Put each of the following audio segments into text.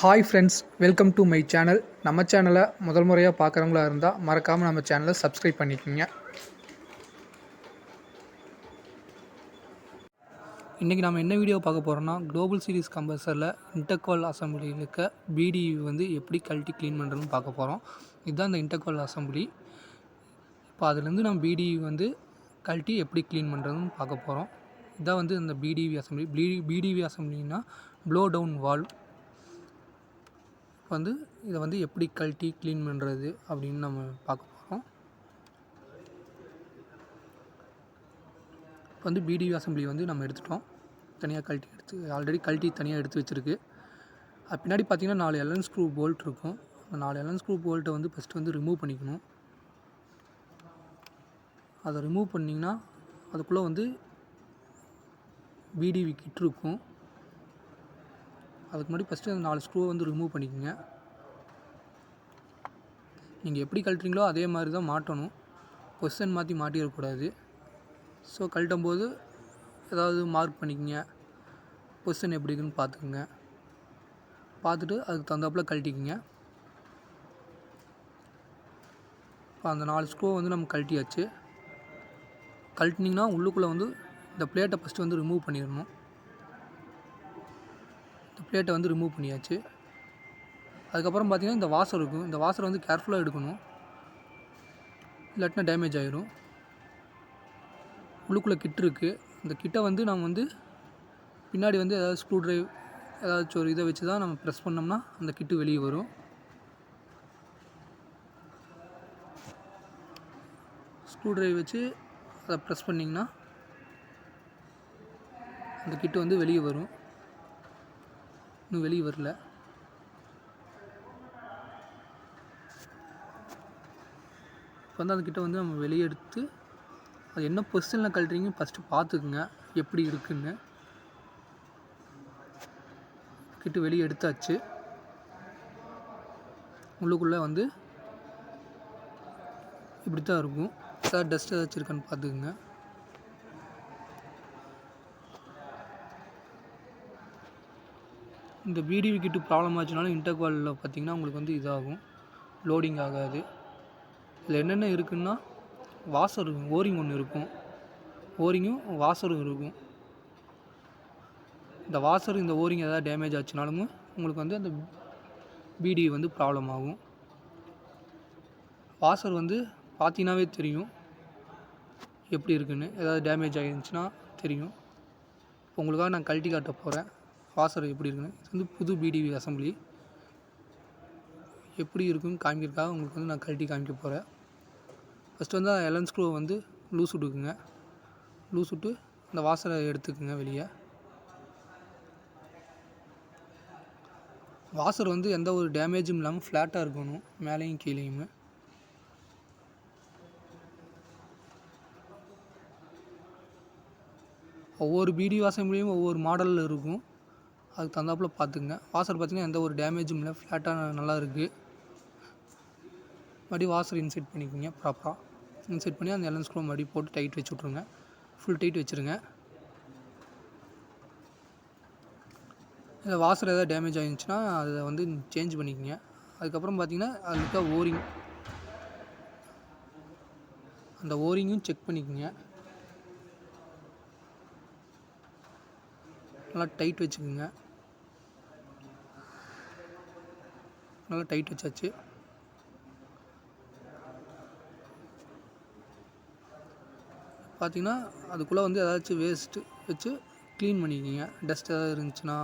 Hi friends, welcome to my channel. நம்ம சேனலை முதல் முறையாக பார்க்குறவங்களா இருந்தால் மறக்காமல் நம்ம சேனலை சப்ஸ்கிரைப் பண்ணிக்கோங்க. இன்றைக்கி நம்ம என்ன வீடியோ பார்க்க போகிறோம்னா, குளோபல் சீரிஸ் கம்பல்சரில் இன்டர்கோல் அசம்பிளியில் இருக்க பிடிவி வந்து எப்படி கழட்டி க்ளீன் பண்ணுறதுன்னு பார்க்க போகிறோம். இதுதான் இந்த இன்டர்கோல் அசம்பிளி. இப்போ அதுலேருந்து நம்ம பிடிவி வந்து கழட்டி எப்படி க்ளீன் பண்ணுறதுன்னு பார்க்க போகிறோம். இதான் வந்து இந்த பிடிவி அசம்பிளி. பிடிவி அசம்பிளின்னா ப்ளோ டவுன் வால்வ். வந்து இதை வந்து எப்படி கழட்டி க்ளீன் பண்ணுறது அப்படின்னு நம்ம பார்க்க போகிறோம். இப்போ வந்து பிடிவி அசம்பிளி வந்து நம்ம எடுத்துட்டோம். தனியாக ஆல்ரெடி கழட்டி தனியாக எடுத்து வச்சுருக்கு. அது பின்னாடி பார்த்திங்கன்னா 4 எல்என் ஸ்க்ரூ போல்ட் இருக்கும். அந்த 4 எல்என் ஸ்க்ரூ போல்ட்டை வந்து ஃபஸ்ட்டு வந்து ரிமூவ் பண்ணிக்கணும். அதை ரிமூவ் பண்ணிங்கன்னா அதுக்குள்ளே வந்து பிடிவி கிட் இருக்கும். அதுக்கு முன்னாடி ஃபஸ்ட்டு அந்த 4 ஸ்க்ரூவை வந்து ரிமூவ் பண்ணிக்கோங்க. நீங்கள் எப்படி கழட்டுறீங்களோ அதே மாதிரி தான் மாட்டணும். பொசிஷன் மாற்றி மாட்டிடக்கூடாது. ஸோ கழட்டும் போது ஏதாவது மார்க் பண்ணிக்கோங்க. பொசிஷன் எப்படி இருக்குன்னு பார்த்துக்குங்க. பார்த்துட்டு அதுக்கு தகுந்தாப்பில் கழட்டிக்குங்க. இப்போ அந்த 4 ஸ்க்ரூவை வந்து நம்ம கழட்டியாச்சு. கழட்டினிங்கன்னா உள்ளுக்குள்ளே வந்து இந்த பிளேட்டை ஃபஸ்ட்டு வந்து ரிமூவ் பண்ணிடணும். இந்த பிளேட்டை வந்து ரிமூவ் பண்ணியாச்சு. அதுக்கப்புறம் பார்த்திங்கன்னா இந்த வாசர் இருக்கும். இந்த வாசரை வந்து கேர்ஃபுல்லாக எடுக்கணும், இல்லாட்டினா டேமேஜ் ஆகிரும். உள்ளுக்குள்ளே கிட் இருக்குது. இந்த கிட்டை வந்து நம்ம வந்து பின்னாடி வந்து ஏதாவது ஸ்க்ரூ ட்ரைவ் ஏதாச்சும் ஒரு இதை வச்சு தான் நம்ம ப்ரெஸ் பண்ணோம்னா அந்த கிட்டு வெளியே வரும். ஸ்க்ரூ ட்ரைவ் வச்சு அதை ப்ரெஸ் பண்ணிங்கன்னா அந்த கிட்டு வந்து வெளியே வரும். இன்னும் வெளியே வரல. இப்போ வந்து அந்த கிட்ட வந்து நம்ம வெளியே எடுத்து அது என்ன பொசிஷனில் கழட்டுறீங்க ஃபஸ்ட்டு பார்த்துக்குங்க எப்படி இருக்குன்னு. கிட்ட வெளியே எடுத்தாச்சு. உள்ளுக்குள்ளே வந்து இப்படி தான் இருக்கும். ஏதாவது டஸ்ட் ஏதாச்சும் இருக்கான்னு பார்த்துக்குங்க. இந்த பிடிவி கிட்டு ப்ராப்ளம் ஆச்சுனாலும் இன்டர்காலில் பார்த்திங்கன்னா உங்களுக்கு வந்து இதாகும், லோடிங் ஆகாது. இதில் என்னென்ன இருக்குன்னா வாசர் ஓரிங் ஒன்று இருக்கும். ஓரிங்கும் வாசரும் இருக்கும். இந்த வாசர் இந்த ஓரிங் ஏதாவது டேமேஜ் ஆச்சுனாலும் உங்களுக்கு வந்து அந்த பிடிவி வந்து ப்ராப்ளம் ஆகும். வாசர் வந்து பார்த்தீங்கன்னாவே தெரியும் எப்படி இருக்குன்னு. ஏதாவது டேமேஜ் ஆகிருந்துச்சுன்னா தெரியும். இப்போ உங்களுக்காக நான் கழட்டி காட்ட போகிறேன் வாசர் எப்படி இருக்குன்னு. இது வந்து புது பிடிவி அசம்பிளி எப்படி இருக்குன்னு காமிக்கிறதுக்காக உங்களுக்கு வந்து நான் கழட்டி காமிக்க போகிறேன். ஃபஸ்ட்டு வந்து எல்என் ஸ்க்ரூவை வந்து லூஸ் விட்டுக்குங்க. லூஸ் விட்டு அந்த வாசரை எடுத்துக்குங்க வெளியே. வாசர் வந்து எந்த ஒரு டேமேஜும் இல்லாமல் ஃப்ளாட்டாக இருக்கணும், மேலேயும் கீழேயும். ஒவ்வொரு பிடி வாசம்படியும் ஒவ்வொரு மாடலில் இருக்கும். அதுக்கு தகுந்தாப்பில் பார்த்துக்குங்க. வாசர் பார்த்திங்கன்னா எந்த ஒரு டேமேஜும் இல்லை, ஃப்ளாட்டாக நல்லா இருக்குது. மறுபடியும் வாசர் இன்செர்ட் பண்ணிக்கோங்க. ப்ராப்பராக இன்செர்ட் பண்ணி அந்த எல்என் ஸ்க்ரூ மறுபடியும் போட்டு டைட் வச்சு விட்ருங்க. ஃபுல் டைட் வச்சுருங்க. இந்த வாசர் ஏதாவது டேமேஜ் ஆகிருந்துச்சுன்னா அதை வந்து சேஞ்ச் பண்ணிக்கோங்க. அதுக்கப்புறம் பார்த்திங்கன்னா அதில் இருக்க ஓரிங், அந்த ஓரிங்கும் செக் பண்ணிக்கோங்க. நல்லா டைட் வச்சுக்கோங்க. நல்லா டைட் வச்சாச்சு. பார்த்திங்கன்னா அதுக்குள்ளே வந்து ஏதாச்சும் வேஸ்ட்டு வச்சு க்ளீன் பண்ணிக்கோங்க. டஸ்ட் ஏதாவது இருந்துச்சுன்னா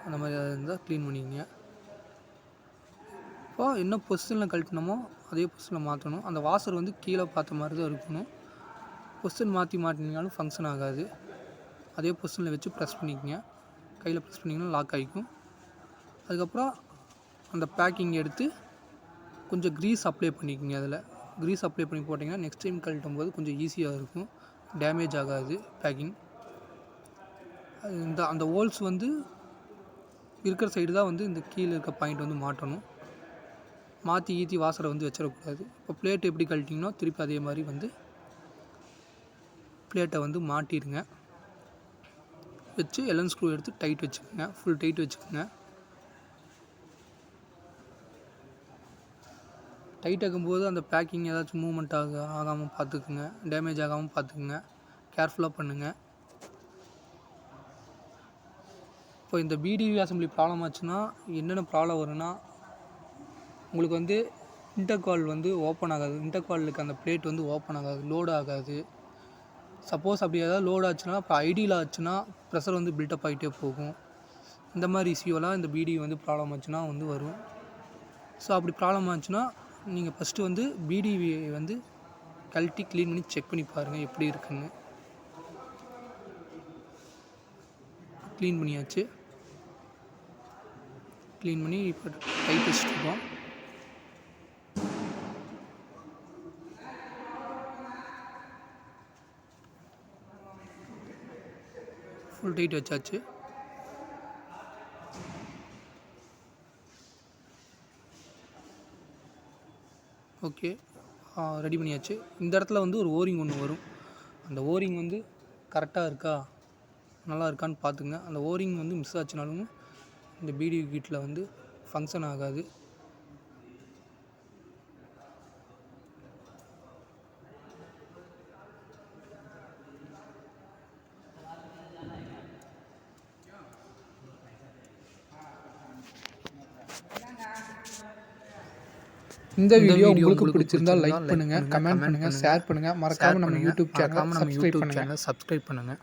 அந்த மாதிரி ஏதாவது இருந்தால் க்ளீன் பண்ணிக்கோங்க. இப்போ என்ன பொசிஷனில் கழட்டினமோ அதே பொசிஷனில் மாற்றணும். அந்த வாசர் வந்து கீழே பார்த்த மாதிரி தான் இருக்கணும். பொசிஷன் மாற்றினீங்கனாலும் ஃபங்க்ஷன் ஆகாது. அதே பொசிஷனில் வச்சு ப்ரெஸ் பண்ணிக்கோங்க. கையில் ப்ரெஸ் பண்ணிங்கன்னா லாக் ஆகிக்கும். அதுக்கப்புறம் அந்த பேக்கிங் எடுத்து கொஞ்சம் க்ரீஸ் அப்ளை பண்ணிக்கோங்க. அதில் க்ரீஸ் அப்ளை பண்ணி போட்டிங்கன்னா நெக்ஸ்ட் டைம் கழட்டும் போது கொஞ்சம் ஈஸியாக இருக்கும், டேமேஜ் ஆகாது பேக்கிங். அந்த ஹோல்ஸ் வந்து இருக்கிற சைடு தான் வந்து இந்த கீழே இருக்க பாயிண்ட் வந்து மாட்டணும். மாற்றி வாசரை வந்து வச்சிடக்கூடாது. இப்போ பிளேட் எப்படி கழட்டிங்கன்னா திருப்பி அதே மாதிரி வந்து பிளேட்டை வந்து மாட்டிடுங்க. வச்சு எல்என் ஸ்க்ரூ எடுத்து டைட் வச்சுக்கோங்க. ஃபுல் டைட் வச்சுக்கோங்க. டைட் ஆக்கும்போது அந்த பேக்கிங் ஏதாச்சும் மூவ்மெண்ட் ஆகாமல் பார்த்துக்குங்க, டேமேஜ் ஆகாமல் பார்த்துக்குங்க, கேர்ஃபுல்லாக பண்ணுங்கள். இப்போ இந்த பிடிவி அசம்பிளி ப்ராப்ளம் ஆச்சுன்னா என்னென்ன ப்ராப்ளம் வரும்னா, உங்களுக்கு வந்து இன்டர்கால் வந்து ஓப்பன் ஆகாது. இன்டர்காலுக்கு அந்த பிளேட் வந்து ஓப்பன் ஆகாது, லோடு ஆகாது. சப்போஸ் அப்படி ஏதாவது லோடு ஆச்சுன்னா, இப்போ ஐடியில் ஆச்சுன்னா ப்ரெஷர் வந்து பில்டப் ஆகிட்டே போகும். இந்த மாதிரி இஷ்யூவெல்லாம் இந்த பிடிவி வந்து ப்ராப்ளம் ஆச்சுன்னா வந்து வரும். ஸோ அப்படி ப்ராப்ளம் ஆச்சுன்னா நீங்கள் ஃபஸ்ட்டு வந்து பிடிவியை வந்து கழட்டி க்ளீன் பண்ணி செக் பண்ணி பாருங்கள் எப்படி இருக்குன்னு. க்ளீன் பண்ணியாச்சு. க்ளீன் பண்ணி இப்போ டைட் வச்சுட்ருக்கோம். ஃபுல் டைட் வச்சாச்சு. ஓகே, ரெடி பண்ணியாச்சு. இந்த இடத்துல வந்து ஒரு ஓரிங் ஒன்று வரும். அந்த ஓரிங் வந்து கரெக்டாக இருக்கா, நல்லா இருக்கான்னு பார்த்துங்க. அந்த ஓரிங் வந்து மிஸ் ஆச்சுனாலும் இந்த பிடிவி கிட்டில் வந்து ஃபங்க்ஷன் ஆகாது. இந்த வீடியோ உங்களுக்கு பிடிச்சிருந்தால் லைக் பண்ணுங்கள், கமெண்ட் பண்ணுங்கள், ஷேர் பண்ணுங்கள். மறக்காமல் நம்ம யூடியூப் சேனலை சப்ஸ்கிரைப் பண்ணுங்கள்.